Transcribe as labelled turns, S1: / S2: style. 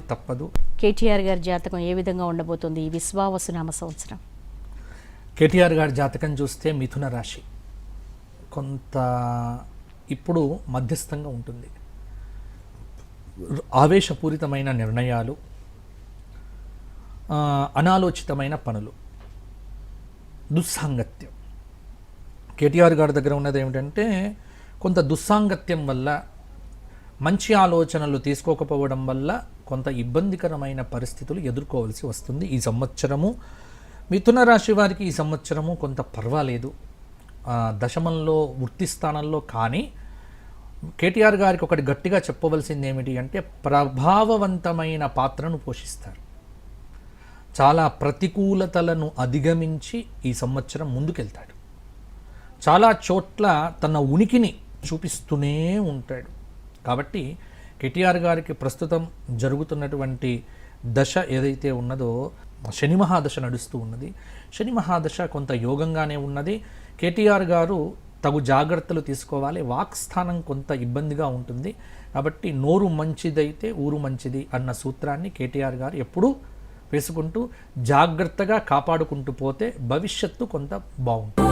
S1: తప్పదు.
S2: కేటీఆర్ గారి జాతకం ఏ విధంగా ఉండబోతుంది ఈ విశ్వావసునామ సంవత్సరం?
S1: కేటీఆర్ గారి జాతకం చూస్తే మిథున రాశి కొంత ఇప్పుడు మధ్యస్థంగా ఉంటుంది. ఆవేశపూరితమైన నిర్ణయాలు, అనాలోచితమైన పనులు, దుస్సాంగత్యం. కేటీఆర్ గారి దగ్గర ఉన్నది ఏమిటంటే కొంత దుస్సాంగత్యం వల్ల, మంచి ఆలోచనలు తీసుకోకపోవడం వల్ల కొంత ఇబ్బందికరమైన పరిస్థితులు ఎదుర్కోవాల్సి వస్తుంది ఈ సంవత్సరము. మిథున రాశి వారికి ఈ సంవత్సరము కొంత పర్వాలేదు, దశమంలో వృత్తి స్థానంలో. కానీ కేటీఆర్ గారికి ఒకటి గట్టిగా చెప్పవలసింది ఏమిటి అంటే ప్రభావవంతమైన పాత్రను పోషిస్తారు. చాలా ప్రతికూలతలను అధిగమించి ఈ సంవత్సరం ముందుకెళ్తాడు. చాలా చోట్ల తన ఉనికిని చూపిస్తూనే ఉంటాడు. కాబట్టి కేటీఆర్ గారికి ప్రస్తుతం జరుగుతున్నటువంటి దశ ఏదైతే ఉన్నదో శని మహాదశ నడుస్తూ ఉన్నది. శని మహాదశ కొంత యోగంగానే ఉన్నది. కేటీఆర్ గారు తగు జాగ్రత్తలు తీసుకోవాలి. వాక్స్థానం కొంత ఇబ్బందిగా ఉంటుంది. కాబట్టి నోరు మంచిదైతే ఊరు మంచిది అన్న సూత్రాన్ని కేటీఆర్ గారు ఎప్పుడూ వేసుకుంటూ జాగ్రత్తగా కాపాడుకుంటూ పోతే భవిష్యత్తు కొంత బాగుంటుంది.